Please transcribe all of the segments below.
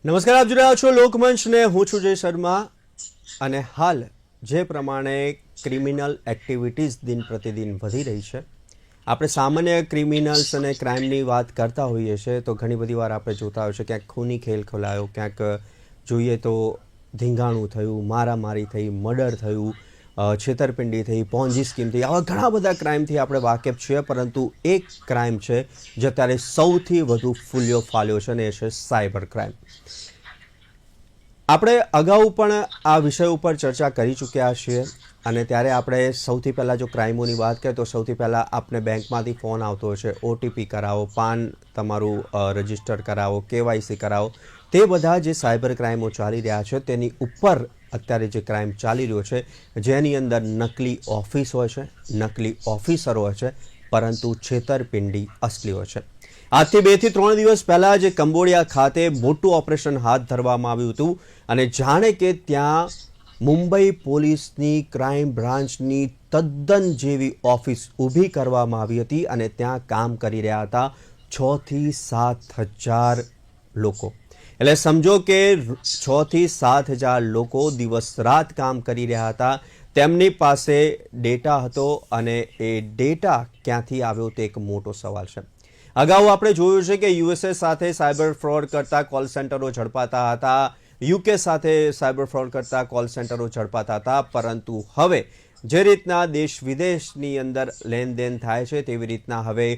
નમસ્કાર, આપ જોઈ રહ્યા છો લોકમંચ ને હું છું જય શર્મા અને હાલ જે પ્રમાણે ક્રિમિનલ એક્ટિવિટીઝ દિન પ્રતિદિન વધી રહી છે, આપણે સામાન્ય ક્રિમિનલ્સ અને ક્રાઇમની વાત કરતા હોઈએ છીએ તો ઘણી બધી વાર આપણે જોતા હોય છે ક્યાંક ખૂની ખેલ ખોલાયો, ક્યાંક જોઈએ તો ધીંગાણું થયું, મારામારી થઈ, મર્ડર થયું, છેતરપિંડી થઈ, પોન્જી સ્કીમ થઈ, આવા ઘણા બધા ક્રાઇમથી આપણે વાકેફ છીએ. પરંતુ એક ક્રાઇમ છે જે અત્યારે સૌથી વધુ ફૂલ્યો ફાલ્યો છે અને એ છે સાયબર ક્રાઇમ. આપણે અગાઉ પણ આ વિષય ઉપર ચર્ચા કરી ચૂક્યા છીએ અને ત્યારે આપણે સૌથી પહેલાં જો ક્રાઇમોની વાત કરીએ તો સૌથી પહેલાં આપને બેંકમાંથી ફોન આવતો હોય છે, ઓટીપી કરાવો, પાન તમારું રજિસ્ટર કરાવો, કેવાયસી કરાવો. તે બધા જે સાયબર ક્રાઇમો ચાલી રહ્યા છે તેની ઉપર અત્યારે જે ક્રાઇમ ચાલી રહ્યો છે, જેની અંદર નકલી ઓફિસ હોય છે, નકલી ઓફિસરો હોય છે, પરંતુ છેતરપિંડી અસલી હોય છે. આજથી 2 થી 3 દિવસ પહેલાં જે કંબોડિયા ખાતે મોટું ઓપરેશન હાથ ધરવામાં આવ્યું હતું અને જાણે કે ત્યાં મુંબઈ પોલીસની ક્રાઇમ બ્રાન્ચની તદ્દન જેવી ઓફિસ ઊભી કરવામાં આવી હતી અને ત્યાં કામ કરી રહ્યા હતા 6 થી 7 હજાર લોકો. એટલે સમજો કે 6 થી 7 હજાર લોકો દિવસ રાત કામ કરી રહ્યા હતા. તેમની પાસે ડેટા હતો અને એ ડેટા ક્યાંથી આવ્યો તે એક મોટો સવાલ છે. અગાઉ આપણે જોયું છે કે યુએસએ સાથે સાયબર ફ્રોડ કરતા કોલ સેન્ટરો ઝડપાતા હતા, યુકે સાથે સાયબર ફ્રોડ કરતા કોલ સેન્ટરો ઝડપાતા હતા, પરંતુ હવે જે રીતના દેશ વિદેશની અંદર લેનદેન થાય છે તેવી રીતના હવે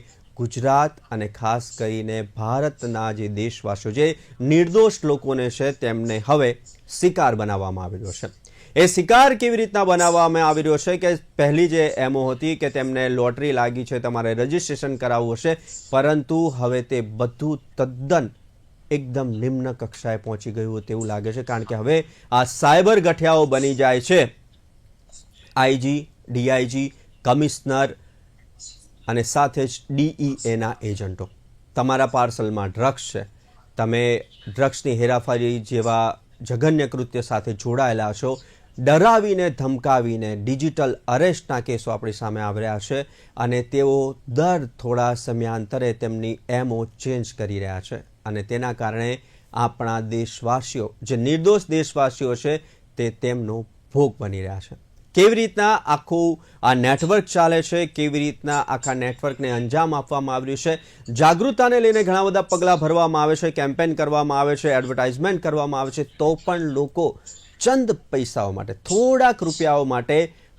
ગુજરાત અને ખાસ કરીને ભારતના જે દેશવાસીઓ, જે નિર્દોષ લોકોને છે તેમને હવે શિકાર બનાવવામાં આવી રહ્યો છે. એ શિકાર કેવી રીતના બનાવવામાં આવી રહ્યો છે કે પહેલી જે એમઓ હતી કે તેમને લોટરી લાગી છે, તમારે રજિસ્ટ્રેશન કરાવવું હશે, પરંતુ હવે તે બધું તદ્દન એકદમ નિમ્ન કક્ષાએ પહોંચી ગયું તેવું લાગે છે. કારણ કે હવે આ સાયબર ગઠિયાઓ બની જાય છે આઈજી, ડીઆઈજી, કમિશનર અને સાથે જ ડીઈએના એજન્ટો. તમારા પાર્સલમાં ડ્રગ્સ છે, તમે ડ્રગ્સની હેરાફેરી જેવા જઘન્ય કૃત્ય સાથે જોડાયેલા છો, ડરાવીને ધમકાવીને ડિજિટલ અરેસ્ટના કેસો આપણી સામે આવી રહ્યા છે અને તેઓ દર થોડા સમયાંતરે તેમની એમઓ ચેન્જ કરી રહ્યા છે અને તેના કારણે આપણા દેશવાસીઓ, જે નિર્દોષ દેશવાસીઓ છે, તે તેમનો ભોગ બની રહ્યા છે. કેવી રીતના આખું આ નેટવર્ક ચાલે છે, કેવી રીતના આખા નેટવર્કને અંજામ આપવામાં આવ્યું છે, જાગૃતતાને લઈને ઘણા બધા પગલાં ભરવામાં આવે છે, કેમ્પેન કરવામાં આવે છે, એડવર્ટાઇઝમેન્ટ કરવામાં આવે છે, તો પણ લોકો ચંદ પૈસાઓ માટે, થોડાક રૂપિયાઓ માટે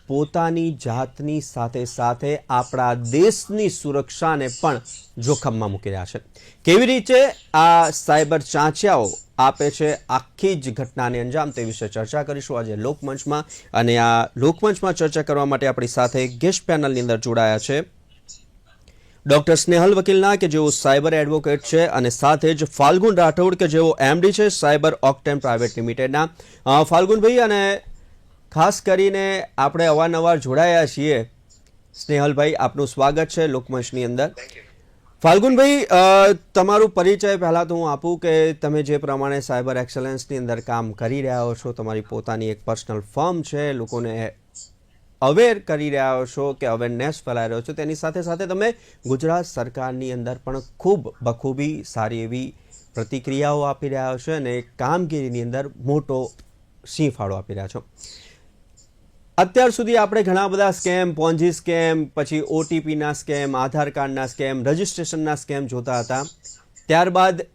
પોતાની જાતની સાથે સાથે આપણા દેશની સુરક્ષાને પણ જોખમમાં મૂકી રહ્યા છે. કેવી રીતે આ સાયબર ચાંચિયાઓ આપે છે આખી જ ઘટનાને અંજામ, તે વિશે ચર્ચા કરીશું આજે લોકમંચમાં. અને આ લોકમંચમાં ચર્ચા કરવા માટે આપણી સાથે ગેસ્ટ પેનલની અંદર જોડાયા છે ડૉક્ટર સ્નેહલ વકીલના, કે જેઓ સાયબર એડવોકેટ છે, અને સાથે જ ફાલ્ગુન રાઠોડ, કે જેઓ એમડી છે સાયબર ઓક્ટેન પ્રાઇવેટ લિમિટેડના. ફાલ્ગુનભાઈ, અને ખાસ કરીને આપણે અવારનવાર જોડાયા છીએ. સ્નેહલભાઈ, આપનું સ્વાગત છે લોકમંચની અંદર. ફાલ્ગુનભાઈ, તમારું પરિચય પહેલાં તો હું આપું કે તમે જે પ્રમાણે સાયબર એક્સલન્સની અંદર કામ કરી રહ્યા છો, તમારી પોતાની એક પર્સનલ ફર્મ છે, લોકોને અવેર કરી રહ્યા છો કે અવેરનેસ ફેલાઈ રહ્યો છો, તેની સાથે સાથે તમે ગુજરાત સરકારની અંદર પણ ખૂબ બખૂબી સારી એવી પ્રતિક્રિયાઓ આપી રહ્યા છો અને કામગીરીની અંદર મોટો સિંહ ફાળો આપી રહ્યા છો. અત્યાર સુધી આપણે ઘણા બધા સ્કેમ, પોન્જી સ્કેમ, પછી ઓટીપીના સ્કેમ, આધાર કાર્ડના સ્કેમ, રજિસ્ટ્રેશનના સ્કેમ જોતા હતા. ત્યારબાદ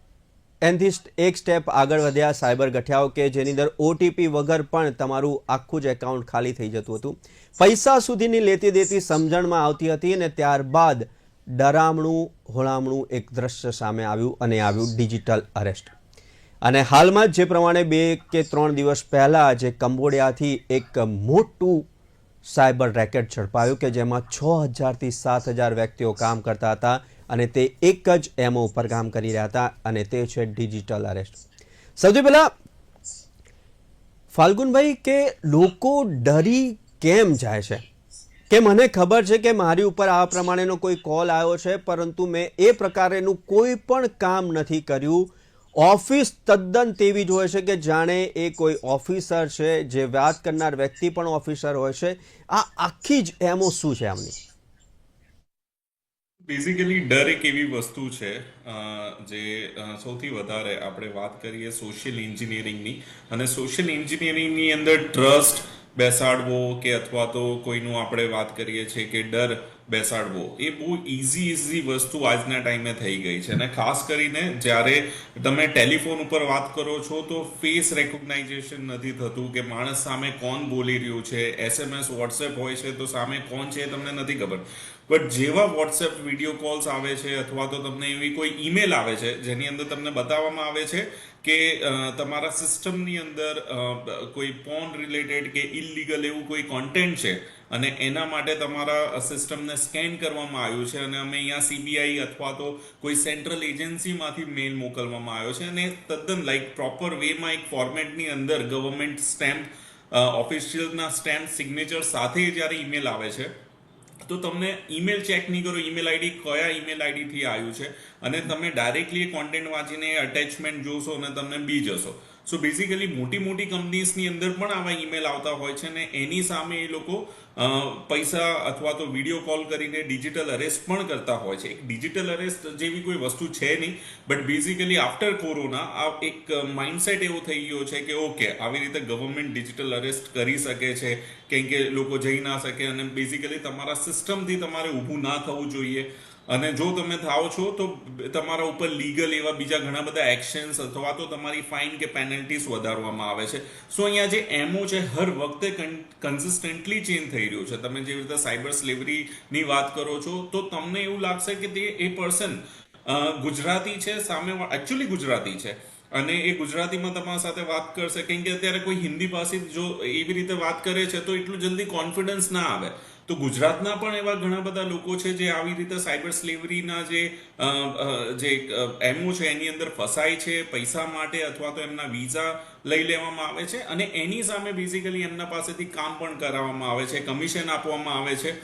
એનાથી એક સ્ટેપ આગળ વધ્યા સાયબર ગઠિયાઓ, કે જેની અંદર ઓટીપી વગર પણ તમારું આખું જ એકાઉન્ટ ખાલી થઈ જતું હતું, પૈસા સુધીની લેતી દેતી સમજણમાં આવતી હતી. અને ત્યારબાદ ડરામણું હોળામણું એક દ્રશ્ય સામે આવ્યું અને આવ્યું ડિજિટલ અરેસ્ટ. અને હાલમાં જ જે પ્રમાણે 2 કે 3 દિવસ પહેલાં જે કંબોડિયાથી એક મોટું સાયબર રેકેટ ઝડપાયું કે જેમાં 6000 થી 7000 વ્યક્તિઓ કામ કરતા હતા અને તે એક જ એમઓ ઉપર કામ કરી રહ્યા હતા, અને તે છે ડિજિટલ અરેસ્ટ. સૌથી પહેલાં ફાલ્ગુનભાઈ, કે લોકો ડરી કેમ જાય છે? કે મને ખબર છે કે મારી ઉપર આ પ્રમાણેનો કોઈ કોલ આવ્યો છે, પરંતુ મેં એ પ્રકારેનું કોઈ પણ કામ નથી કર્યું. ઓફિસ તદ્દન તેવી જ હોય છે કે જાણે એ કોઈ ઓફિસર છે, જે વાત કરનાર વ્યક્તિ પણ ઓફિસર હોય છે. આ આખી જ એમઓ શું છે આમની? બેઝિકલી ડર એક એવી વસ્તુ છે જે સૌથી વધારે આપણે વાત કરીએ સોશિયલ એન્જિનિયરિંગની, અને સોશિયલ એન્જિનિયરિંગની અંદર ટ્રસ્ટ બેસાડવો કે અથવા તો કોઈનું આપણે વાત કરીએ છીએ કે ડર બેસાડવો એ બહુ ઇઝી વસ્તુ આજના ટાઈમે થઈ ગઈ છે. અને ખાસ કરીને જ્યારે તમે ટેલિફોન ઉપર વાત કરો છો તો ફેસ રેકોગ્નાઇઝેશન નથી થતું કે માણસ સામે કોણ બોલી રહ્યું છે. SMS વોટ્સએપ હોય છે તો સામે કોણ છે એ તમને નથી ખબર, બટ જેવા વોટ્સએપ વિડીયો કોલ્સ આવે છે અથવા તો તમને એવી કોઈ ઈમેલ આવે છે જેની અંદર તમને બતાવવામાં આવે છે કે તમારા સિસ્ટમની અંદર કોઈ પોર્ન રિલેટેડ કે ઇલીગલ એવું કોઈ કોન્ટેન્ટ છે અને એના માટે તમારા સિસ્ટમને સ્કેન કરવામાં આવ્યું છે અને અમે અહીંયા CBI અથવા તો કોઈ સેન્ટ્રલ એજન્સીમાંથી મેલ મોકલવામાં આવ્યો છે અને તદ્દન લાઈક પ્રોપર વેમાં એક ફોર્મેટની અંદર ગવર્મેન્ટ સ્ટેમ્પ, ઓફિશિયલના સ્ટેમ્પ સિગ્નેચર સાથે જ્યારે ઈમેલ આવે છે તો તમને ઈમેલ ચેક નહીં કરો ઈમેલ આઈડી કયા ઈમેલ આઈડીથી આવ્યું છે અને તમે ડાયરેક્ટલી એ કોન્ટેન્ટ વાંચીને અટેચમેન્ટ જોશો અને તમને બી જશો. સો બેઝિકલી મોટી મોટી કંપનીઝની અંદર પણ આવા ઈમેલ આવતા હોય છે અને એની સામે એ લોકો પૈસા અથવા તો વિડીયો કોલ કરીને ડિજિટલ અરેસ્ટ પણ કરતા હોય છે. એક ડિજિટલ અરેસ્ટ જેવી કોઈ વસ્તુ છે નહીં, બટ બેઝિકલી આફ્ટર કોરોના આ એક માઇન્ડસેટ એવો થઈ ગયો છે કે ઓકે આવી રીતે ગવર્મેન્ટ ડિજિટલ અરેસ્ટ કરી શકે છે કેમ કે લોકો જઈ ના શકે અને બેઝિકલી તમારા સિસ્ટમથી તમારે ઊભું ના થવું જોઈએ. અને જો તમે થાઓ છો તો તમારા ઉપર લીગલ એવા બીજા ઘણા બધા એક્શન્સ અથવા તો તમારી ફાઇન કે પેનલ્ટીઝ વધારવામાં આવે છે. સો અહીંયા જે એમઓ છે હર વખતે કન્સિસ્ટન્ટલી ચેન્જ થઈ રહ્યું છે. તમે જેવી રીતે સાયબર સ્લેવરીની વાત કરો છો તો તમને એવું લાગશે કે તે એ પર્સન ગુજરાતી છે, સામે એકચ્યુઅલી ગુજરાતી છે અને એ ગુજરાતીમાં તમારા સાથે વાત કરશે કેમ કે અત્યારે કોઈ હિન્દી પાસે જો એવી રીતે વાત કરે છે તો એટલું જલ્દી કોન્ફિડન્સ ના આવે. તો ગુજરાતના પણ એવા ઘણા બધા લોકો છે જે આવી રીતે સાયબર સ્લેવરીના જે એમઓ છે એની અંદર ફસાય છે પૈસા માટે અથવા તો એમના વિઝા લઈ લેવામાં આવે છે અને એની સામે બેઝિકલી એમના પાસેથી કામ પણ કરાવવામાં આવે છે, કમિશન આપવામાં આવે છે.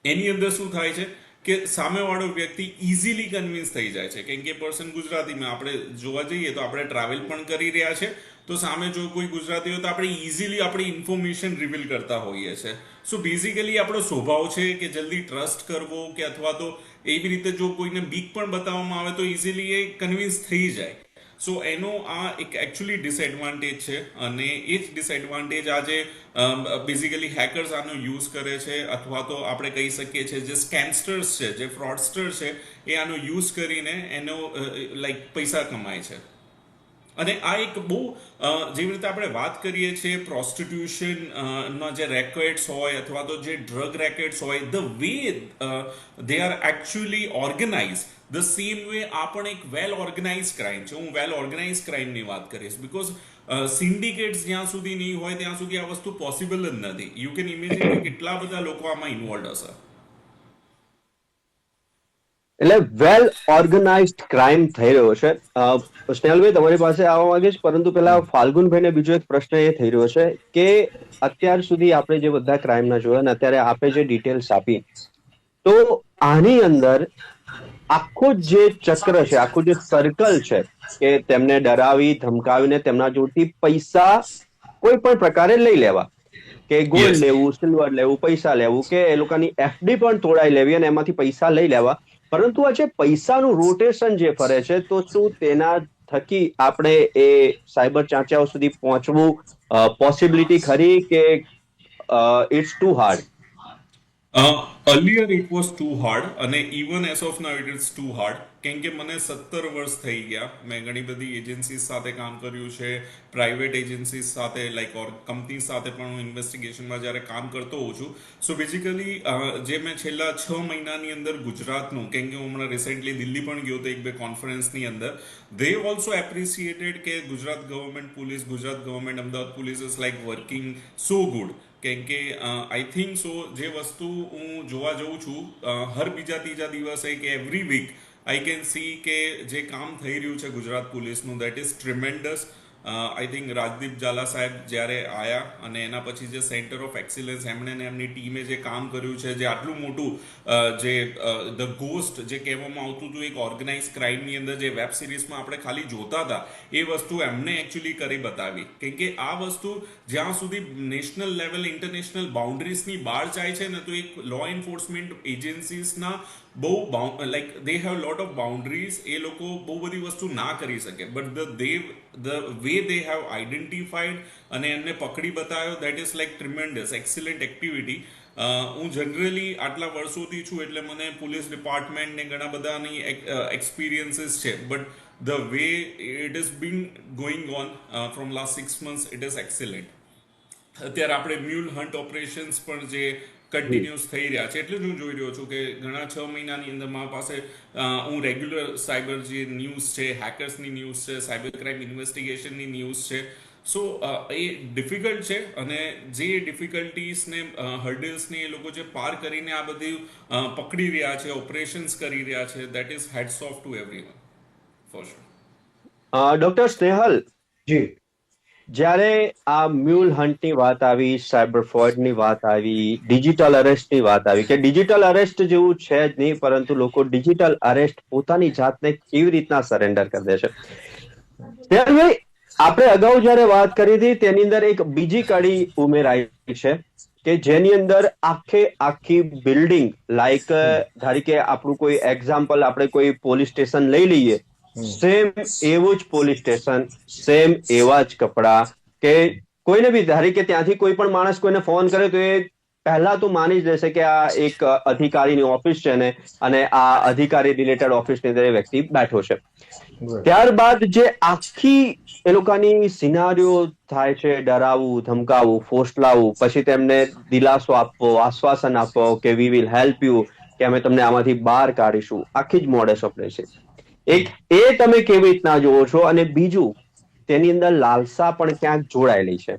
એની અંદર શું થાય છે કે સામેવાળો વ્યક્તિ ઇઝીલી કન્વિન્સ થઈ જાય છે કેમ કે પર્સન ગુજરાતીમાં આપણે જોવા જઈએ તો આપણે ટ્રાવેલ પણ કરી રહ્યા છે તો સામે જો કોઈ ગુજરાતી હોય તો આપણે ઇઝીલી આપણી ઇન્ફોર્મેશન રિવીલ કરતા હોઈએ છીએ. સો બેઝિકલી આપણો સ્વભાવ છે કે જલ્દી ટ્રસ્ટ કરવો કે અથવા તો એવી રીતે જો કોઈને બીક પણ બતાવવામાં આવે તો ઇઝીલી એ કન્વિન્સ થઈ જાય. સો એનો આ એક એકચ્યુઅલી ડિસએડવાન્ટેજ છે અને એ જ ડિસએડવાન્ટેજ આજે બેઝિકલી હેકર્સ આનો યુઝ કરે છે અથવા તો આપણે કહી શકીએ છીએ જે સ્કેમસ્ટર્સ છે, જે ફ્રોડસ્ટર છે એ આનો યુઝ કરીને એનો લાઈક પૈસા કમાય છે. અને આ એક બહુ જેવી રીતે આપણે વાત કરીએ છીએ પ્રોસ્ટિટ્યુશન ના જે રેકેટ્સ હોય અથવા તો જે ડ્રગ રેકેટ્સ હોય, the way they are actually organize the same way આ પણ એક વેલ ઓર્ગેનાઇઝ ક્રાઇમ છે. હું વેલ ઓર્ગેનાઇઝ ક્રાઇમની વાત કરીશ બિકોઝ સિન્ડિકેટ્સ જ્યાં સુધી નહીં હોય ત્યાં સુધી આ વસ્તુ પોસિબલ જ નથી. યુ કેન ઇમેજિન કે કેટલા બધા લોકો આમાં ઇન્વોલ્વ હશે. એટલે વેલ ઓર્ગેનાઇઝડ ક્રાઇમ થઈ રહ્યો છે. સ્નેહલભાઈ તમારી પાસે આવવા માંગીશ, પરંતુ પેલા ફાલ્ગુનભાઈને બીજો એક પ્રશ્ન એ થઈ રહ્યો છે કે અત્યાર સુધી આપણે જે બધા ક્રાઇમના જોયા ને અત્યારે આપે જે ડિટેલ્સ આપી, તો આની અંદર આખું જે ચક્ર છે, આખું જે સર્કલ છે કે તેમને ડરાવી ધમકાવીને તેમના જોડથી પૈસા કોઈ પણ પ્રકારે લઈ લેવા, કે ગોલ્ડ યસ. લેવું, સિલ્વર લેવું, પૈસા લેવું, કે એ લોકોની FD પણ તોડાઈ લેવી અને એમાંથી પૈસા લઈ લેવા. પરંતુ આ જે પૈસાનું રોટેશન જે ફરે છે, તો શું તેના થકી આપણે એ સાયબર ચાંચાઓ સુધી પહોંચવું પોસિબિલિટી ખરી કે it's too hard? Earlier it was too hard અને even as of now it is too hard કેમ કે મને 17 વર્ષ થઈ ગયા. મેં ઘણી બધી એજન્સીઝ સાથે કામ કર્યું છે, પ્રાઇવેટ એજન્સીઝ સાથે લાઈક ઓર કંપની સાથે પણ હું ઇન્વેસ્ટિગેશનમાં જ્યારે કામ કરતો હોઉં છું. સો બેઝિકલી જે મેં છેલ્લા 6 મહિનાની અંદર ગુજરાતનું કેમ કે હું હમણાં રિસેન્ટલી દિલ્હી પણ ગયો હતો એક બે કોન્ફરન્સની અંદર, they also appreciated કે Gujarat government police, Gujarat government Ahmedabad police is like working so good. કેમ કે આઈ થિંક સો જે વસ્તુ હું જોવા જઉં છું હર બીજા ત્રીજા દિવસે કે every week I can see કે જે કામ થઈ રહ્યું છે ગુજરાત પોલીસનું that is tremendous. I think Rajdeep Jhala સાહેબ જ્યારે આયા અને એના પછી જે સેન્ટર ઓફ એક્સિલન્સ એમણે ને એમની ટીમે જે કામ કર્યું છે, જે આટલું મોટું જે ધ ગોસ્ટ જે કહેવામાં આવતું હતું એક ઓર્ગેનાઇઝ ક્રાઇમની અંદર જે વેબ સિરીઝમાં આપણે ખાલી જોતા હતા, એ વસ્તુ એમને એકચ્યુઅલી કરી બતાવી. કેમ કે આ વસ્તુ જ્યાં સુધી નેશનલ લેવલ ઇન્ટરનેશનલ બાઉન્ડ્રીઝની બહાર જાય છે ને, તો એક લો એન્ફોર્સમેન્ટ એજન્સીસના બહુ like they have lot of boundaries, એ લોકો બહુ બધી વસ્તુ ના કરી શકે. But the way they have identified અને એમને પકડી બતાવ્યો, that is like tremendous excellent activity. હું જનરલી આટલા વર્ષોથી છું એટલે મને પોલીસ ડિપાર્ટમેન્ટ ને ઘણા બધાની એક્સપિરિયન્સીસ છે, but the way it is bin going on from last 6 months it is excellent. અત્યારે આપણે મ્યુલ હન્ટ ઓપરેશન્સ પણ જે કન્ટિન્યુઅસ થઈ રહ્યા છે, એટલે જ હું જોઈ રહ્યો છું કે ઘણા 6 મહિનાની અંદર મારા પાસે હું રેગ્યુલર સાયબર જે ન્યૂઝ છે, હેકર્સની ન્યૂઝ છે, સાયબર ક્રાઇમ ઇન્વેસ્ટિગેશનની ન્યૂઝ છે. સો એ ડિફિકલ્ટ છે, અને જે ડિફિકલ્ટીઝને હર્ડલ્સને એ લોકો જે પાર કરીને આ બધું પકડી રહ્યા છે, ઓપરેશન્સ કરી રહ્યા છે, that is hats off to everyone for sure. Doctor Snehal, ji જ્યારે આ મ્યુલ હન્ટની વાત આવી, સાયબર ફ્રોડની વાત આવી, ડિજિટલ અરેસ્ટની વાત આવી, કે ડિજિટલ અરેસ્ટ જેવું છે જ નહીં, પરંતુ લોકો ડિજિટલ અરેસ્ટ પોતાની જાતને કેવી રીતના સરેન્ડર કરી દે છે. સ્નેહલભાઈ, આપણે અગાઉ જયારે વાત કરી હતી તેની અંદર એક બીજી કડી ઉમેરાઈ છે કે જેની અંદર આખી બિલ્ડિંગ, લાઈક ધારી કે આપણું કોઈ એક્ઝામ્પલ, આપણે કોઈ પોલીસ સ્ટેશન લઈ લઈએ, સેમ એવું જ પોલીસ સ્ટેશન, સેમ એવા જ કપડા, કે કોઈને બી ધારી કે ત્યાંથી કોઈ પણ માણસ કોઈને ફોન કરે તો એ પહેલા તો માની જ લેશે કે આ એક અધિકારીની ઓફિસ છે ને, અને આ અધિકારી રિલેટેડ ઓફિસની અંદર એ વ્યક્તિ બેઠો છે. ત્યારબાદ જે આખી એ લોકોની સિનારીઓ થાય છે, ડરાવવું, ધમકાવવું, ફોસલાવવું, પછી તેમને દિલાસો આપવો, આશ્વાસન આપવો કે વી વિલ હેલ્પ યુ, કે અમે તમને આમાંથી બહાર કાઢીશું, આખી જ મોડેસ ઓપરેશન. એક એ તમે કેવી રીતના જોવો છો, અને બીજું તેની અંદર લાલસા પણ ક્યાંક જોડાયેલી છે.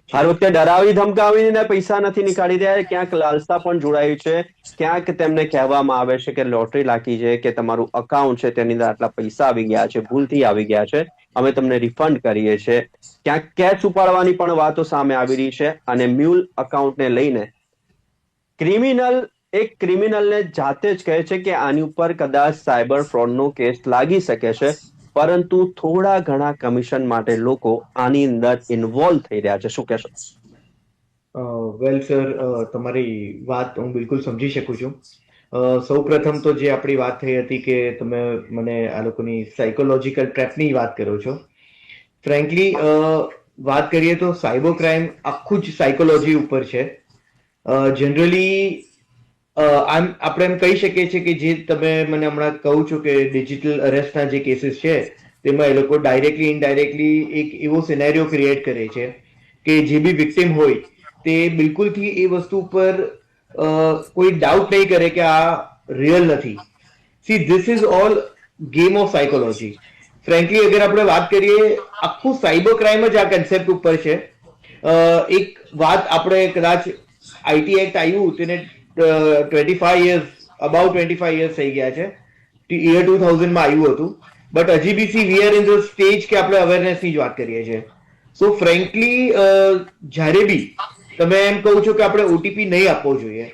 હર વખતે ડરાવી ધમકાવીને પૈસા નથી નીકાળી રહ્યા, ક્યાંક લાલસા પણ જોડાયું છે. ક્યાંક તેમને કહેવામાં આવે છે કે લોટરી લાગી છે, કે તમારું અકાઉન્ટ છે તેની અંદર આટલા પૈસા આવી ગયા છે, ભૂલથી આવી ગયા છે, અમે તમને રિફંડ કરીએ છીએ. ક્યાંક કેશ ઉપાડવાની પણ વાતો સામે આવી રહી છે. અને મ્યુલ અકાઉન્ટને લઈને ક્રિમિનલને જાતે જ કહે છે કે આની ઉપર કદાચ સાયબર ફ્રોડનો કેસ લાગી શકે છે, પરંતુ થોડા ઘણા કમિશન માટે લોકો આની અંદર ઇન્વોલ્વ થઈ રહ્યા છે. શું કહેશો? વેલ સર, તમારી વાત હું બિલકુલ સમજી શકું છું. સૌ પ્રથમ તો જે આપણી વાત થઈ હતી કે તમે મને આ લોકોની સાયકોલોજીકલ ટ્રેપની વાત કરો છો. ફ્રેન્કલી વાત કરીએ તો સાયબર ક્રાઇમ આખું જ સાયકોલોજી ઉપર છે. જનરલી આપણે એમ કહી શકીએ છીએ કે જે તમે મને હમણાં કહું છો કે ડિજિટલ અરેસ્ટના જે કેસીસ છે તેમાં એ લોકો ડાયરેક્ટલી ઇનડાયરેક્ટલી એક એવો સિનેરિયો ક્રિએટ કરે છે કે જે બી વિક્ટિમ હોય તે બિલકુલથી એ વસ્તુ પર કોઈ ડાઉટ નહીં કરે કે આ રિયલ નથી. See this is all game of psychology. Frankly અગર આપણે વાત કરીએ, આખું સાયબર ક્રાઇમ જ આ કન્સેપ્ટ ઉપર છે. એક વાત આપણે કદાચ આઈટી એક્ટ આવ્યું તેને 25 years, અબાઉટ 25 years થઈ ગયા છે. યર 2000 માં આવ્યું હતું, બટ હજી because we are in the stage કે આપણે અવેરનેસની જ વાત કરીએ છીએ. સો ફ્રેન્કલી જ્યારે બી તમે એમ કહો છો કે આપણે ઓટીપી નહીં આપવો જોઈએ,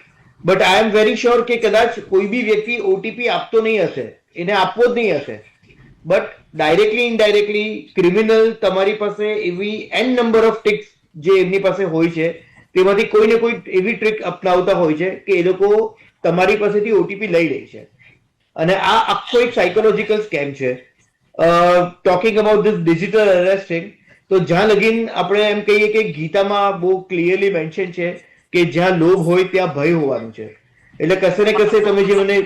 but I am very sure કે કદાચ કોઈ બી વ્યક્તિ ઓટીપી આપતો નહીં હશે, એને આપવો જ નહીં હશે, બટ ડાયરેક્ટલી ઇનડાયરેક્ટલી ક્રિમિનલ તમારી પાસે એવી એન નંબર ઓફ ટ્રિક્સ જે એમની પાસે હોય છે તેમાંથી કોઈ ને કોઈ એવી ટ્રિક અપનાવતા હોય છે કે એ લોકો તમારી પાસેથી ઓટીપી લઈ લે છે. અને આ આખો એક સાયકોલોજીકલ સ્કેમ છે. ટોકિંગ અબાઉટ ધીસ ડિજિટલ અરેસ્ટિંગ, તો જ્યાં લગીન આપણે એમ કહીએ કે ગીતામાં બહુ ક્લિયરલી મેન્શન છે કે જ્યાં લોભ હોય ત્યાં ભય હોવાનું છે. એટલે કશે ને કશે તમે જે મને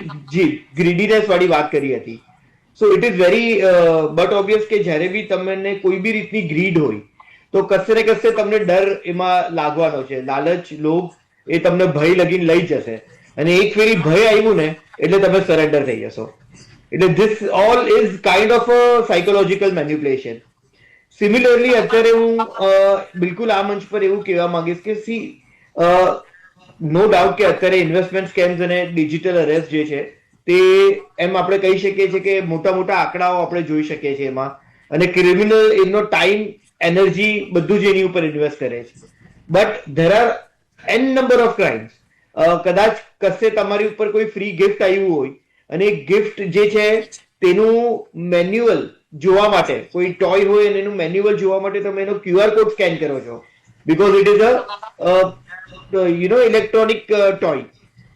ગ્રીડીનેસ વાળી વાત કરી હતી, so it is very but obvious કે જ્યારે બી તમને કોઈ બી રીતની ગ્રીડ હોય તો કશે ને કશે તમને ડર એમાં લાગવાનો છે. લાલચ, લોભ એ તમને ભય લગીને લઈ જશે, અને એક ફેરી ભય આવ્યું ને એટલે તમે સરેન્ડર થઈ જશો. એટલે this all is kind of a psychological manipulation. Similarly અત્યારે હું બિલકુલ આ મંચ પર એવું કહેવા માંગીશ કે સી નો ડાઉટ કે અત્યારે ઇન્વેસ્ટમેન્ટ સ્કેમ્સ અને ડિજિટલ અરેસ્ટ જે છે તે એમ આપણે કહી શકીએ છીએ કે મોટા મોટા આંકડાઓ આપણે જોઈ શકીએ છીએ એમાં, અને ક્રિમિનલ એમનો ટાઈમ એનર્જી બધું જ એની ઉપર ઇન્વેસ્ટ કરે છે. But there are an number of crimes. કદાચ કશે તમારી ઉપર કોઈ ફ્રી ગિફ્ટ આવ્યું હોય અને ગિફ્ટ જે છે તેનું મેન્યુઅલ જોવા માટે, કોઈ ટોય હોય અને એનું મેન્યુઅલ જોવા માટે તમે એનો QR કોડ સ્કેન કરો છો, because it is a electronic toy.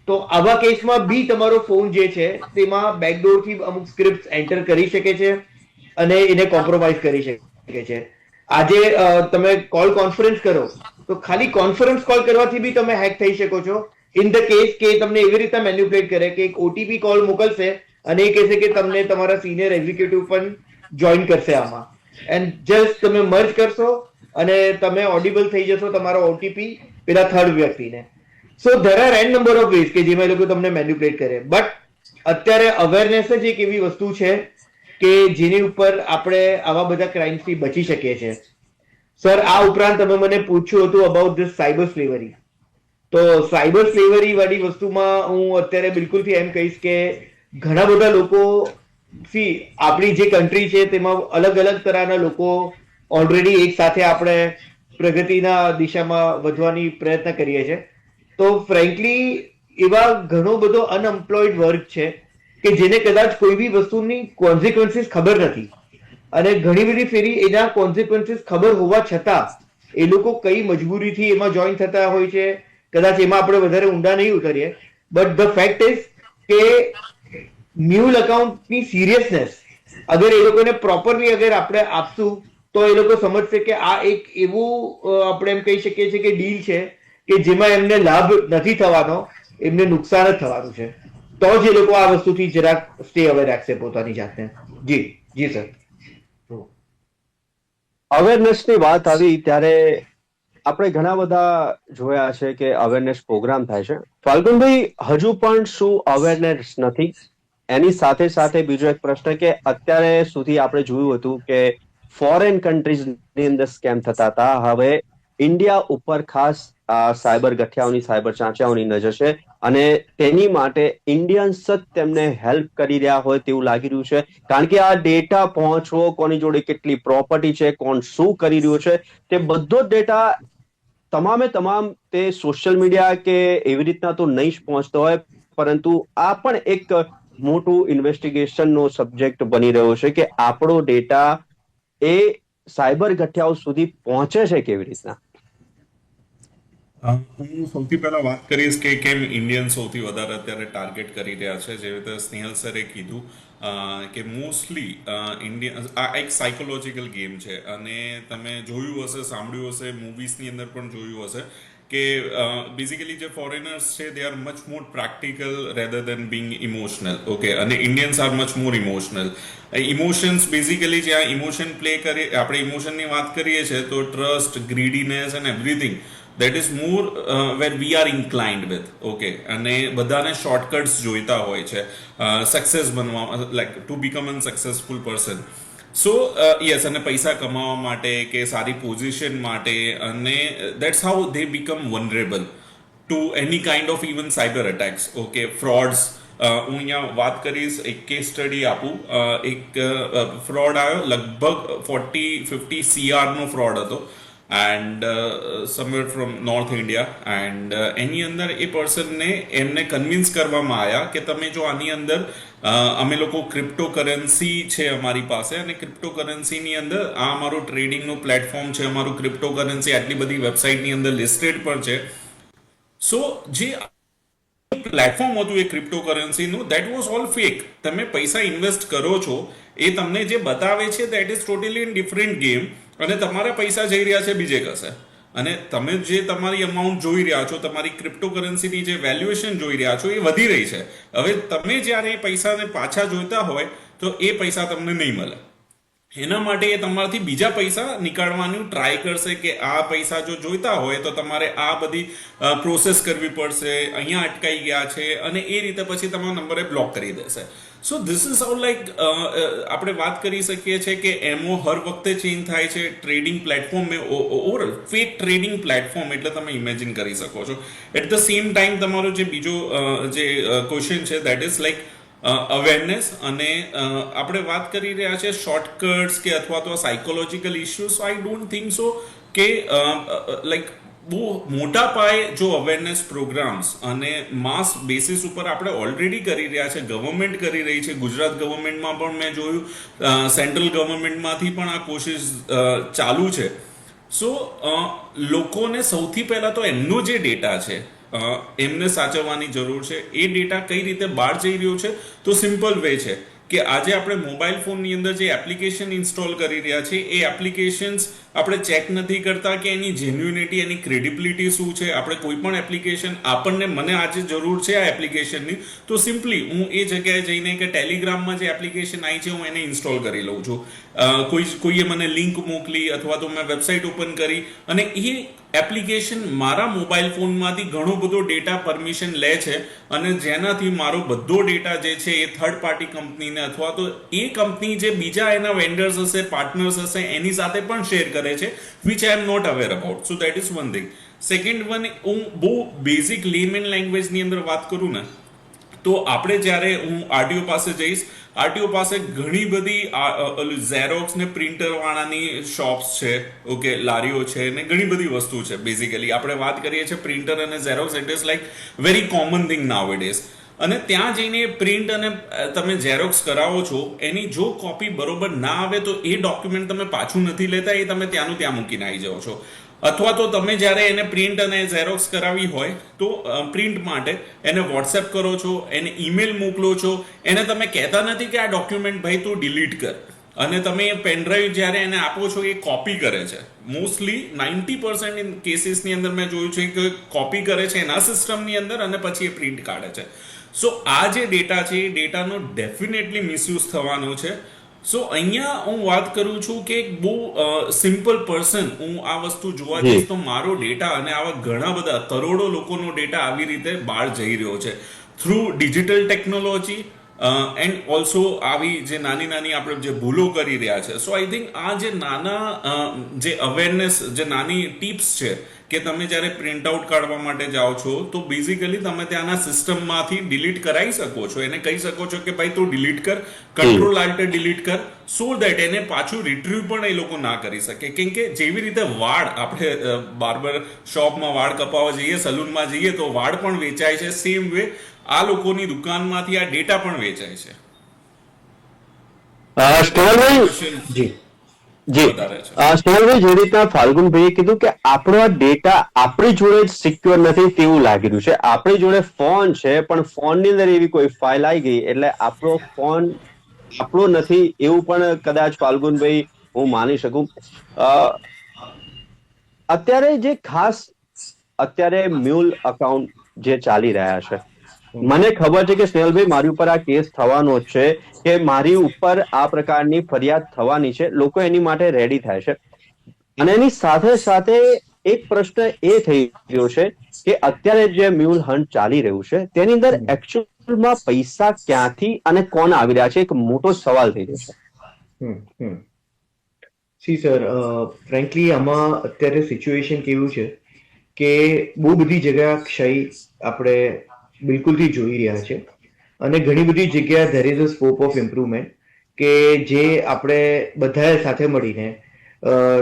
તો આવા કેસમાં બી તમારો ફોન જે છે તેમાં બેકડોર થી અમુક સ્ક્રિપ્ટ એન્ટર કરી શકે છે અને એને કોમ્પ્રોમાઇઝ કરી શકે છે. આજે તમે કોલ કોન્ફરન્સ કરો તો ખાલી કોન્ફરન્સ કોલ કરવાથી બી તમે હેક થઈ શકો છો. ઇન ધ કેસ કે તમને એવી રીતે મેન્યુપ્લેટ કરે કે એક OTP કોલ મોકલશે અને એ કહેશે કે તમને તમારા સિનિયર એક્ઝિક્યુટિવ પણ જોઈન કરશે આમાં, એન્ડ જસ્ટ તમે મર્જ કરશો અને તમે ઓડિબલ થઈ જશો તમારો OTP પેલા થર્ડ વ્યક્તિને. So there are an number of ways કે જેમાં એ લોકો તમને મેન્યુપ્લેટ કરે. બટ અત્યારે અવેરનેસ જ એક એવી વસ્તુ છે કે જેની ઉપર આપણે આવા બધા ક્રાઇમ્સથી બચી શકીએ છીએ. સર, આ ઉપરાંત તમે મને પૂછ્યું હતું અબાઉટ ધીસ સાયબર સ્લેવરી. તો સાયબર સ્લેવરી વાળી વસ્તુમાં હું અત્યારે બિલકુલથી એમ કહીશ કે ઘણા બધા લોકો, આપણી જે કન્ટ્રી છે તેમાં અલગ અલગ તરહના લોકો ઓલરેડી એક સાથે આપણે પ્રગતિના દિશામાં વધવાની પ્રયત્ન કરીએ છીએ. તો ફ્રેન્કલી એવા ઘણો બધો અનએમ્પ્લોયડ વર્ગ છે કે જેને કદાચ કોઈ બી વસ્તુની કોન્સિક્વન્સીસ ખબર નથી, અને ઘણી બધી ફેરી એના કોન્સિક્વન્સીસ ખબર હોવા છતાં એ લોકો કઈ મજબૂરીથી એમાં જોઈન થતા હોય છે. કદાચ એમાં આપણે વધારે ઊંડા નહીં ઉતરીએ, બટ ધ ફેક્ટ ઇઝ કે મ્યુલ અકાઉન્ટની સિરિયસનેસ અગર એ લોકોને પ્રોપરલી અગર આપણે આપશું તો એ લોકો સમજશે કે આ એક એવું આપણે એમ કહી શકીએ છીએ કે ડીલ છે કે જેમાં એમને લાભ નથી થવાનો, એમને નુકસાન જ થવાનું છે. તો જ એ લોકો આ વસ્તુથી જરાક સ્ટે અવે રાખશે પોતાની જાતને. જી જી સર. અવેરનેસની વાત આવી ત્યારે આપણે ઘણા બધા જોયા છે કે અવેરનેસ પ્રોગ્રામ થાય છે. ફાલ્ગુનભાઈ, હજુ પણ શું અવેરનેસ નથી? એની સાથે સાથે બીજો એક પ્રશ્ન કે અત્યારે સુધી આપણે જોયું હતું કે ફોરેન કન્ટ્રીઝની અંદર સ્કેમ થતા હતા, હવે ઇન્ડિયા ઉપર ખાસ સાયબર ગઠિયાઓની, સાયબર ચાંચિયાઓની નજર છે અને તેની માટે ઇન્ડિયન્સ જ તેમને હેલ્પ કરી રહ્યા હોય તેવું લાગી રહ્યું છે. કારણ કે આ ડેટા પહોંચવો, કોની જોડે કેટલી પ્રોપર્ટી છે, કોણ શું કરી રહ્યું છે, તે બધો જ ડેટા તમામે તમામ તે સોશિયલ મીડિયા કે એવી રીતના તો નહીં જ પહોંચતો હોય, પરંતુ આ પણ એક મોટું ઇન્વેસ્ટિગેશનનો સબ્જેક્ટ બની રહ્યો છે કે આપણો ડેટા એ સાયબર ગઠિયાઓ સુધી પહોંચે છે કેવી રીતના? હું સૌથી પહેલા વાત કરીશ કે કેમ ઇન્ડિયન સૌથી વધારે અત્યારે ટાર્ગેટ કરી રહ્યા છે. જેવી રીતે સ્નેહલ સરે કીધું કે મોસ્ટલી ઇન્ડિયન, આ એક સાયકોલોજીકલ ગેમ છે અને તમે જોયું હશે, સાંભળ્યું હશે, મૂવીઝની અંદર પણ જોયું હશે કે બેઝિકલી જે ફોરેનર્સ છે they are much more practical rather than being emotional. Okay, અને Indians are much more emotional. Emotions basically જ્યાં ઇમોશન પ્લે કરીએ, આપણે ઇમોશનની વાત કરીએ છીએ તો trust, greediness and everything that is more where we are inclined with. Okay, અને બધાને શોર્ટકટ્સ જોઈતા હોય છે સક્સેસ બનવા, like to become an successful person. So yes, અને પૈસા કમાવા માટે કે સારી પોઝિશન માટે, અને that's how they become vulnerable to any kind of even cyber attacks. Okay, frauds. હું અહીંયા વાત કરીશ, એક કેસ સ્ટડી આપું. એક ફ્રોડ આવ્યો, લગભગ 40-50 CR નો ફ્રોડ હતો, and somewhere from north India. And એની અંદર એ પર્સનને એમને કન્વિન્સ કરવામાં આવ્યા કે તમે જો આની અંદર અમે લોકો ક્રિપ્ટો કરન્સી છે અમારી પાસે, અને ક્રિપ્ટો કરન્સીની અંદર આ અમારું ટ્રેડિંગનું પ્લેટફોર્મ છે, અમારું ક્રિપ્ટો કરન્સી આટલી બધી વેબસાઇટની અંદર લિસ્ટેડ પણ છે. સો જે પ્લેટફોર્મ હતું એ ક્રિપ્ટો કરન્સીનું, દેટ વોઝ ઓલ ફેક. તમે પૈસા ઇન્વેસ્ટ કરો છો, એ તમને જે બતાવે છે that is totally in different game, અને તમારા પૈસા જઈ રહ્યા છે બીજે કશે. અને તમે જે તમારી અમાઉન્ટ જોઈ રહ્યા છો, તમારી ક્રિપ્ટો કરન્સીની જે વેલ્યુએશન જોઈ રહ્યા છો એ વધી રહી છે. હવે તમે જ્યારે એ પૈસાને પાછા જોઈતા હોય તો એ પૈસા તમને નહીં મળે. એના માટે એ તમારાથી બીજા પૈસા નીકાળવાનું ટ્રાય કરશે કે આ પૈસા જો જોઈતા હોય તો તમારે આ બધી પ્રોસેસ કરવી પડશે, અહીંયા અટકાઈ ગયા છે, અને એ રીતે પછી તમારા નંબરે બ્લોક કરી દેશે. So this is how, like આપણે વાત કરી શકીએ છીએ કે એમઓ હર વખતે ચેન્જ થાય છે. Trading platform overall fake trading platform એટલે તમે ઇમેજિન કરી શકો છો. એટ ધ સેમ ટાઈમ તમારો જે બીજો જે ક્વેશ્ચન છે દેટ ઇઝ લાઈક અવેરનેસ અને આપણે વાત કરી રહ્યા છે શોર્ટકટ્સ કે અથવા તો psychological issues. I don't think so કે લાઈક બહુ મોટા પાયે જો અવેરનેસ પ્રોગ્રામ્સ અને માસ બેસિસ ઉપર આપણે ઓલરેડી કરી રહ્યા છે, ગવર્મેન્ટ કરી રહી છે. ગુજરાત ગવર્મેન્ટમાં પણ મેં જોયું, સેન્ટ્રલ ગવર્મેન્ટમાંથી પણ આ કોશિશ ચાલુ છે. સો લોકોને સૌથી પહેલાં તો એમનો જે ડેટા છે એમને સાચવવાની જરૂર છે. એ ડેટા કઈ રીતે બહાર જઈ રહ્યો છે, તો સિમ્પલ વે છે કે આજે આપણે મોબાઈલ ફોનની અંદર જે એપ્લિકેશન ઇન્સ્ટોલ કરી રહ્યા છીએ એ એપ્લિકેશન્સ આપણે ચેક નથી કરતા કે એની જેન્યુનિટી, એની ક્રેડિબિલિટી શું છે. આપણે કોઈ પણ એપ્લિકેશન મને આજે જરૂર છે આ એપ્લિકેશનની, તો સિમ્પલી હું એ જગ્યાએ જઈને કે ટેલિગ્રામમાં જે એપ્લિકેશન આવી છે હું એને ઇન્સ્ટોલ કરી લઉં છું. કોઈએ મને લિંક મોકલી અથવા તો મેં વેબસાઇટ ઓપન કરી અને એ એપ્લિકેશન મારા મોબાઈલ ફોનમાંથી ઘણો બધો ડેટા પરમિશન લે છે અને જેનાથી મારો બધો ડેટા જે છે એ થર્ડ પાર્ટી કંપનીને અથવા તો એ કંપની જે બીજા એના વેન્ડર્સ હશે, પાર્ટનર્સ હશે એની સાથે પણ શેર કરે છે, which I am not aware about. So that is one thing. Second one, હું બહુ બેઝિક લેમેન લેંગ્વેજની અંદર વાત કરું ને તો આપણે જ્યારે હું આરટીઓ પાસે જઈશ, આરટીઓ પાસે ઘણી બધી ઝેરોક્સ ને પ્રિન્ટર વાળાની શોપ્સ છે, ઓકે, લારીઓ છે ને ઘણી બધી વસ્તુ છે. બેઝિકલી આપણે વાત કરીએ છીએ પ્રિન્ટર અને Xerox, it is like very common thing nowadays. અને ત્યાં જઈને પ્રિન્ટ અને તમે ઝેરોક્સ કરાવો છો, એની જો કોપી બરોબર ના આવે તો એ ડોક્યુમેન્ટ તમે પાછું નથી લેતા, એ તમે ત્યાંનું ત્યાં મૂકીને આવી જાઓ છો. અથવા તો તમે જ્યારે એને પ્રિન્ટ અને ઝેરોક્સ કરાવી હોય તો પ્રિન્ટ માટે એને વોટ્સએપ કરો છો, એને ઈમેલ મોકલો છો, એને તમે કહેતા નથી કે આ ડોક્યુમેન્ટ ભાઈ તું ડિલીટ કર, અને તમે એ પેનડ્રાઈવ જ્યારે એને આપો છો એ કોપી કરે છે. મોસ્ટલી 90% કેસીસની અંદર મેં જોયું છે કે કોપી કરે છે એના સિસ્ટમની અંદર અને પછી એ પ્રિન્ટ કાઢે છે. સો આ જે ડેટા છે એ ડેટાનો ડેફિનેટલી મિસયુઝ થવાનો છે. સો અહીંયા હું વાત કરું છું કે બહુ સિમ્પલ પર્સન હું આ વસ્તુ જોવા જઈશ તો મારો ડેટા અને આવા ઘણા બધા કરોડો લોકોનો ડેટા આવી રીતે બહાર જઈ રહ્યો છે through digital technology and also આવી જે નાની નાની આપણે જે ભૂલો કરી રહ્યા છે. સો આઈ થિંક આ જે નાના જે અવેરનેસ, જે નાની ટિપ્સ છે કે તમે જ્યારે પ્રિન્ટ આઉટ કાઢવા માટે જાઓ છો તો બેઝિકલી તમે ત્યાંના સિસ્ટમમાંથી ડિલીટ કરાવી શકો છો. એને કહી શકો છો કે ભાઈ તું ડિલીટ કર, કંટ્રોલ આલ્ટ ડિલીટ કર, સો દેટ એને પાછું રિટ્રીવ પણ એ લોકો ના કરી શકે. કેમ કે જેવી રીતે વાળ, આપણે બાર્બર શોપમાં વાળ કપાવવા જઈએ, સલૂનમાં જઈએ તો વાળ પણ વેચાય છે, સેમ વે આ લોકોની દુકાનમાંથી આ ડેટા પણ વેચાય છે. સ્નેહલભાઈ, સ્નેહલભાઈ, જે રીતના ફાલ્ગુનભાઈએ કીધું કે આપણો આ ડેટા આપણી જોડે જ સિક્યોર નથી તેવું લાગી રહ્યું છે. આપણી જોડે ફોન છે પણ ફોનની અંદર એવી કોઈ ફાઇલ આવી ગઈ એટલે આપણો ફોન આપણો નથી એવું પણ કદાચ ફાલ્ગુનભાઈ હું માની શકું. અત્યારે જે ખાસ અત્યારે મ્યુલ અકાઉન્ટ જે ચાલી રહ્યા છે, મને ખબર છે કે સ્નેહલભાઈ મારી ઉપર આ કેસ થવાનો છે કે મારી ઉપર આ પ્રકારની ફરિયાદ થવાની છે, લોકો એની માટે રેડી થાય છે. અને એની સાથે સાથે એક પ્રશ્ન એ થઈ રહ્યો છે કે અત્યારે જે મ્યુલ હન્ટ ચાલી રહ્યું છે તેની અંદર એકચ્યુઅલમાં પૈસા ક્યાંથી અને કોણ આવી રહ્યા છે, એક મોટો સવાલ થઈ રહ્યો છે. સી સર, ફ્રેન્કલી આમાં અત્યારે સિચ્યુએશન કેવું છે કે બહુ બધી જગ્યા ક્ષય આપણે બિલકુલથી જોઈ રહ્યા છે અને ઘણી બધી જગ્યા there is a scope of improvement કે જે આપણે બધાએ સાથે મળીને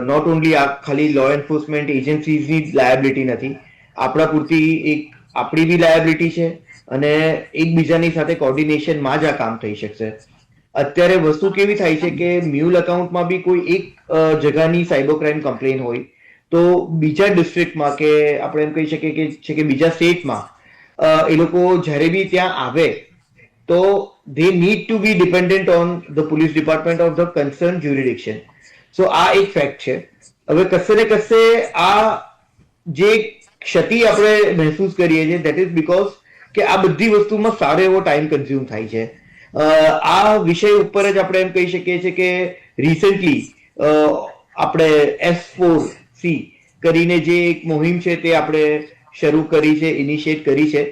નોટ ઓનલી આ ખાલી લો એન્ફોર્સમેન્ટ એજન્સીઝની લાયબિલિટી નથી, આપણા પૂરતી એક આપણી બી લાયબિલિટી છે અને એકબીજાની સાથે કોર્ડિનેશનમાં જ આ કામ થઈ શકશે. અત્યારે વસ્તુ કેવી થાય છે કે મ્યુલ અકાઉન્ટમાં બી કોઈ એક જગાની સાયબર ક્રાઇમ કમ્પ્લેન હોય તો બીજા ડિસ્ટ્રિક્ટમાં કે આપણે એમ કહી શકીએ કે બીજા સ્ટેટમાં એ લોકો જ્યારે બી ત્યાં આવે તો they need to be dependent on the police department of the concerned jurisdiction. So આ એક ફેક્ટ છે. હવે કશે ને કશે આ જે ક્ષતિ આપણે મહેસૂસ કરીએ છીએ that is because કે આ બધી વસ્તુમાં સારો એવો ટાઈમ કન્ઝ્યુમ થાય છે. આ વિષય ઉપર જ આપણે એમ કહી શકીએ છીએ કે રિસેન્ટલી આપણે S4C કરીને જે એક મુહિમ છે તે આપણે શરૂ કરી છે, ઇનિશિયેટ કરી છે.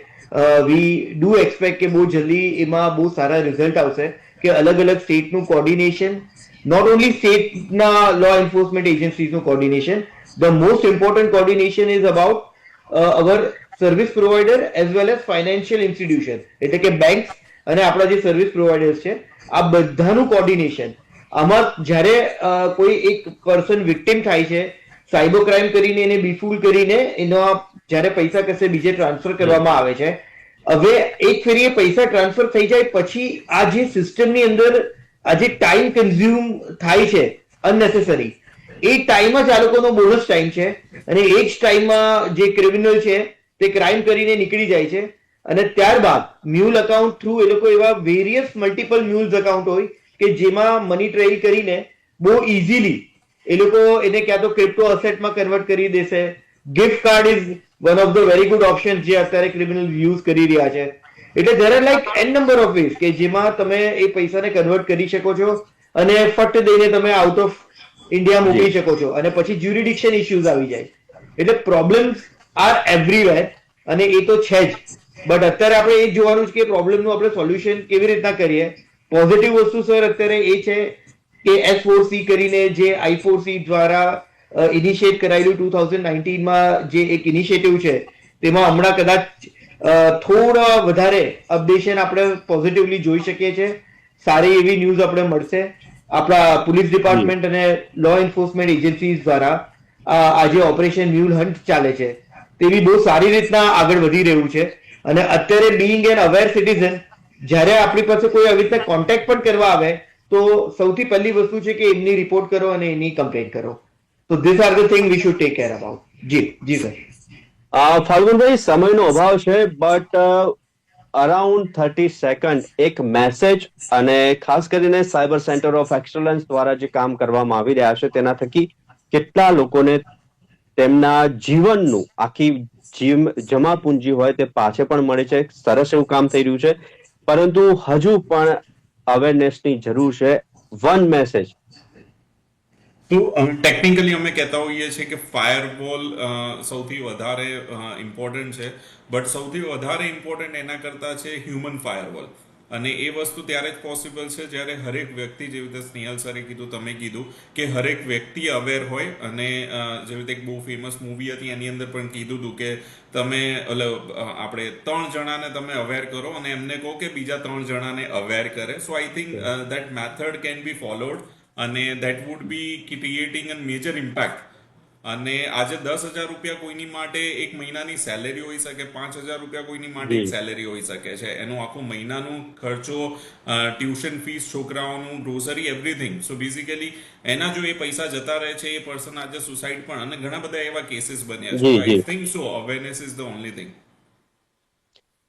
વી ડુ એક્સપેક્ટ કે બહુ જલ્દી એમાં બહુ સારા રિઝલ્ટ આવશે કે અલગ અલગ સ્ટેટનું કોર્ડિનેશન, નોટ ઓનલી સ્ટેટના લો એન્ફોર્સમેન્ટ એજન્સીઝનું coordination, the most important coordination is about our service provider as well as financial institution, એટલે કે બેંક્સ અને આપણા જે સર્વિસ પ્રોવાઈડર્સ છે, આ બધાનું કોર્ડિનેશન આમાં જ્યારે કોઈ એક પર્સન વિક્ટિમ થાય છે, સાયબર ક્રાઇમ કરીને એને બીફૂલ કરીને એનો જ્યારે પૈસા કશે બીજે ટ્રાન્સફર કરવામાં આવે છે, હવે એક ફેરી એ પૈસા ટ્રાન્સફર થઈ જાય પછી આ જે સિસ્ટમની અંદર આ જે ટાઈમ કન્ઝ્યુમ થાય છે અનનેસેસરી, એ ટાઈમ જ આ લોકોનો બોનસ ટાઈમ છે અને એ જ ટાઈમમાં જે ક્રિમિનલ છે તે ક્રાઇમ કરીને નીકળી જાય છે અને ત્યારબાદ મ્યુલ અકાઉન્ટ થ્રુ એ લોકો એવા વેરિયસ મલ્ટિપલ મ્યુલ્સ અકાઉન્ટ હોય કે જેમાં મની ટ્રેલ કરીને બહુ ઇઝીલી એ લોકો એને ક્યાં તો ક્રિપ્ટો અસેટમાં કન્વર્ટ કરી દેશે. Gift card is one of the very good option જે અત્યારે ક્રિમિનલ યુઝ કરી રહ્યા છે. એટલે there are like an number of ways કે જેમાં તમે એ પૈસાને કન્વર્ટ કરી શકો છો અને ફટ દઈને તમે આઉટ ઓફ ઇન્ડિયા મોકલી શકો છો અને પછી જ્યુરિડિક્શન ઇશ્યુઝ આવી જાય. એટલે પ્રોબ્લેમ્સ આર એવરીવેર અને એ તો છે જ, બટ અત્યારે આપણે એ જોવાનું છે કે પ્રોબ્લેમનું આપણે સોલ્યુશન કેવી રીતના કરીએ. પોઝિટિવ વસ્તુ સર અત્યારે એ છે કે S4C કરીને જે I4C દ્વારા ઇનિશિએટ કરાયેલું 2019માં જે એક ઇનિશિયેટિવ છે તેમાં હમણાં કદાચ થોડા વધારે અપડેશન આપણે પોઝિટિવલી જોઈ શકીએ છીએ. સારી એવી ન્યૂઝ આપણે મળશે. આપણા પોલીસ ડિપાર્ટમેન્ટ અને લો એન્ફોર્સમેન્ટ એજન્સીઝ દ્વારા આજે ઓપરેશન મ્યુલ હન્ટ ચાલે છે તેવી બહુ સારી રીતના આગળ વધી રહ્યું છે અને અત્યારે બીઈંગ એન અવેર સિટીઝન જ્યારે આપણી પાસે કોઈ આવી રીતના કોન્ટેક્ટ પણ કરવા આવે તો સૌથી પહેલી વસ્તુ છે કે એમની રિપોર્ટ કરો અને એની કમ્પ્લેન કરો. તો this are the thing we should take care about. જી સર. ફાલ્ગુનભાઈ, સમયનો અભાવ છે, બટ અરાઉન્ડ 30 સેકન્ડ એક મેસેજ અને ખાસ કરીને સાયબર સેન્ટર ઓફ એક્સલન્સ દ્વારા જે કામ કરવામાં આવી રહ્યા છે તેના થકી કેટલા લોકોને તેમના જીવનનું આખી જમા પૂંજી હોય તે પાછે પણ મળે છે. સરસ એવું કામ થઈ રહ્યું છે, પરંતુ હજુ પણ અવેરનેસની જરૂર છે. One message. તો ટેકનિકલી અમે કહેતા હોઈએ છીએ કે ફાયરવોલ સૌથી વધારે ઇમ્પોર્ટન્ટ છે, બટ સૌથી વધારે ઇમ્પોર્ટન્ટ એના કરતાં છે હ્યુમન ફાયરવોલ. અને એ વસ્તુ ત્યારે જ પોસિબલ છે જ્યારે હરેક વ્યક્તિ, જેવી રીતે સ્નેહલ સરે કીધું, તમે કીધું કે હરેક વ્યક્તિ અવેર હોય. અને જેવી રીતે એક બહુ ફેમસ મૂવી હતી એની અંદર પણ કીધું હતું કે તમે આપણે 3 જણાને તમે અવેર કરો અને એમને કહો કે બીજા 3 જણાને અવેર કરે. So I think that method can be followed અને that would be creating a major impact. અને આજે 10,000 રૂપિયા કોઈની માટે એક મહિનાની સેલેરી હોઈ શકે, 5,000 રૂપિયા કોઈની માટે એક સેલેરી હોઈ શકે છે. એનું આખું મહિનાનું ખર્ચો, ટ્યુશન ફીસ, છોકરાઓનું, ગ્રોસરી, એવરીથિંગ. સો બેઝિકલી એના જો એ પૈસા જતા રહે છે, એ પર્સન આજે સુસાઇડ પણ, અને ઘણા બધા એવા કેસીસ બન્યા છે. I think so awareness is the only thing.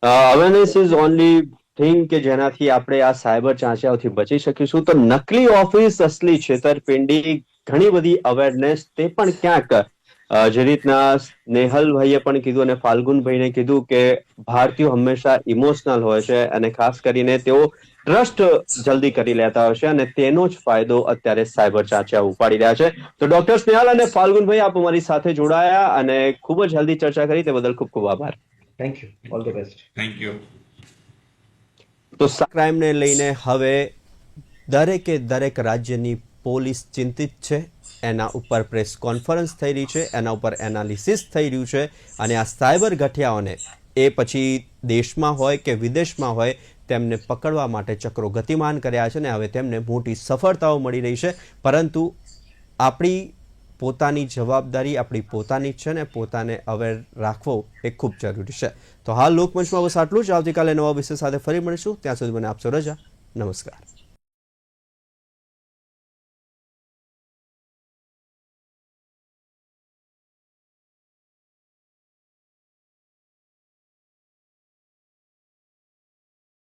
Awareness is only thing કે જેનાથી આપણે આ સાયબર ચાંચિયાઓથી બચી શકીશું. તો નકલી ઓફિસ, અસલી છેતરપિંડી, ઘણી બધી અવેરનેસ, તે પણ ક્યાંક જે રીતના નેહલભાઈએ પણ કીધું અને ફાલ્ગુનભાઈને કીધું કે ભારતીયો હંમેશા ઇમોશનલ હોય છે અને ખાસ કરીને તેઓ ટ્રસ્ટ જલ્દી કરી લેતા હોય છે અને તેનો જ ફાયદો અત્યારે સાયબર ચાંચિયા ઉપાડી રહ્યા છે. તો ડોક્ટર સ્નેહલ અને ફાલ્ગુનભાઈ, આપ અમારી સાથે જોડાયા અને ખૂબ જ હેલ્ધી ચર્ચા કરી, તે બદલ ખૂબ ખૂબ આભાર. Thank you. All the best. Thank you. તો ક્રાઇમને લઈને હવે દરેક રાજ્યની પોલીસ ચિંતિત છે. એના ઉપર પ્રેસ કોન્ફરન્સ થઈ રહી છે, એના ઉપર એનાલિસિસ થઈ રહ્યું છે અને આ સાયબર ગઠિયાઓને એ પછી દેશમાં હોય કે વિદેશમાં હોય તેમને પકડવા માટે ચક્રો ગતિમાન કર્યા છે અને હવે તેમને મોટી સફળતાઓ મળી રહી છે. પરંતુ આપણી પોતાની જવાબદારી આપણી પોતાની જ છે ને પોતાને અવેર રાખવો એ ખૂબ જરૂરી છે. તો હાલ લોકમંચમાં બસ આટલું જ. આવતીકાલે નવા વિષય સાથે ફરી મળીશું. ત્યાં સુધી મને આપશો રજા. નમસ્કાર.